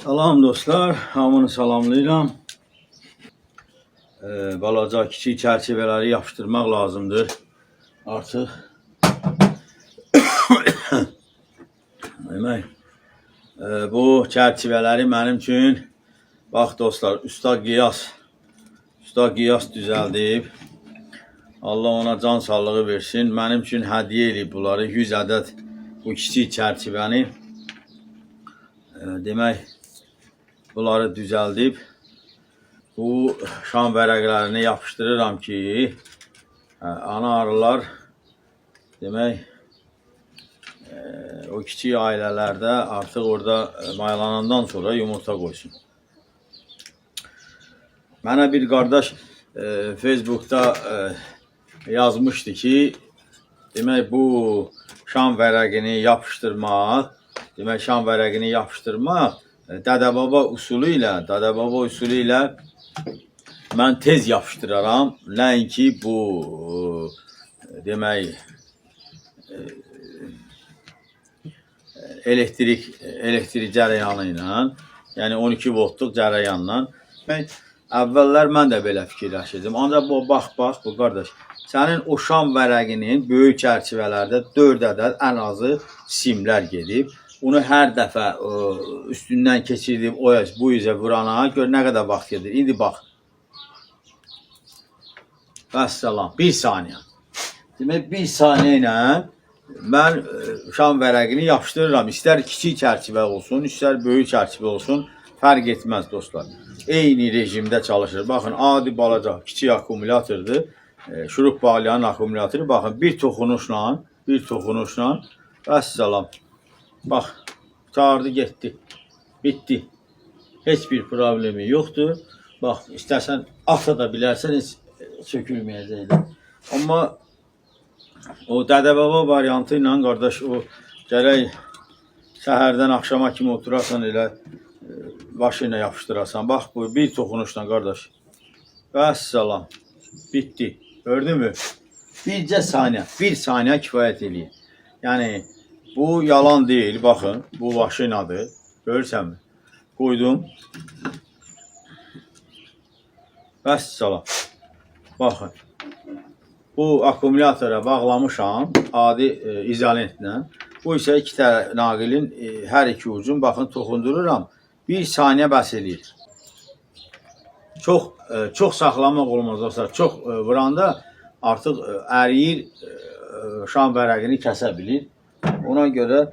Salam dostlar, hamını salamlayıram. Balaca kiçik çərçivələri yapışdırmaq lazımdır. Artıq demək, bu çərçivələri mənim üçün bax dostlar, Usta Qiyas düzəldib. Allah ona can sağlığı versin. Mənim üçün hədiyyə edib bunları 100 ədəd bu kiçik çərçivəni. Demək, bunları düzəldib. Bu şam vərəqlərini yapışdırıram ki, ana arılar demək o kiçik ailələrdə artıq orada mayalanandan sonra yumurta qoysun. Mənə bir qardaş Facebookda yazmışdı ki, demək bu şam vərəqini yapışdırmaq, Dədəbaba usulü ilə mən tez yapışdıraram. Nəinki bu demək elektrik cərəyanı ilə, yəni 12 voltluq cərəyanla. Əvvəllər mən də belə fikirləşirdim. Ancaq bax bu qardaş, sənin o şam vərəqinin böyük çərçivələrdə 4 ədəd ən azı simlər gedib. Onu hər dəfə üstündən keçirdib bu üzə vurana gör nə qədər vaxt gedir. İndi bax. Vəssalam. 1 saniyə. Demək 1 saniyə ilə mən şam vərəqini yapışdırıram. İstər kiçik çərçivə olsun, istər böyük çərçivə olsun, fərq etməz dostlar. Eyni rejimdə çalışır. Baxın, adi balaca kiçik akkumulyatordur. Şurup bağlayan akkumulyatordur. Baxın, bir toxunuşla vəssalam. Bax, çağırdı, getdi. Bitdi. Heç bir problemi yoxdur. Bax, istərsən ata da bilərsən, heç sökülməyəcəkdir. Amma o Dədəbaba variantı ilə qardaş, o gərək səhərdən axşama kimi oturarsan, elə başı ilə yapışdırasan. Bax, bu bir toxunuşla qardaş. Vəssalam. Bitdi. Gördün mü? Bir saniyə kifayət eləyir. Yəni, bu yalan deyil, baxın, bu maşinadır, görürsənmi? Qoydum. Vəssalam. Baxın, bu akkumulyatora bağlamışam, adi izolentlə. Bu isə 2 tər naqilin hər iki ucun, baxın, toxundururam. 1 saniyə bəs eləyir. Çox saxlamaq olmaz dostlar, çox vuranda artıq əriyir, şam vərəqini kəsə bilir. Ona görə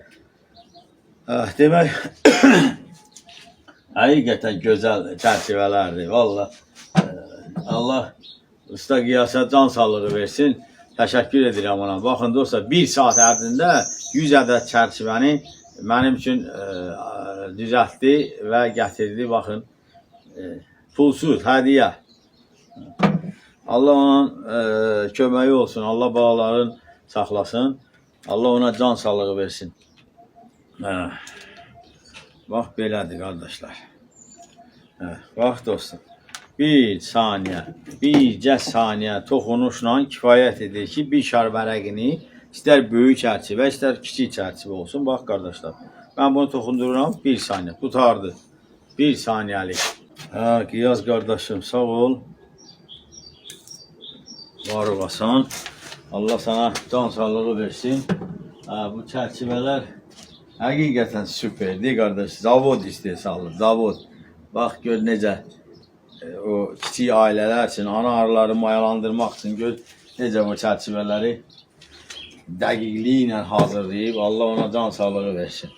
demək həqiqətən gözəl çərçivələrdir. Vallahi Allah Usta Qiyasa can sağlığı versin. Təşəkkür edirəm ona. Baxın dostlar, 1 saat ərzində 100 ədəd çərçivəni mənim üçün düzəltdi və gətirdi. Baxın, pulsuz hədiyyə. Allah onun köməyi olsun. Allah balaların saxlasın. Allah ona can sağlığı versin. Bax, belədir qardaşlar. Bax dostum. 1 saniyə, bircə saniyə toxunuşla kifayət edir ki, bir şar vərəqini istər böyük çərçivə, istər kiçik çərçivə olsun. Bax qardaşlar, mən bunu toxundururam, 1 saniyə, qutardı. 1 saniyəlik. Qiyas qardaşım, sağ ol. Var olasın. Allah sana can sağlığı versin. Bu çərçivələr həqiqətən süperdir qardaş. Zavod istehsalı, zavod. Bax, gör necə o kiçik ailələr üçün, ana arıları mayalandırmaq üçün gör necə bu çərçivələri dəqiqliyi ilə hazırlayıb. Allah ona can sağlığı versin.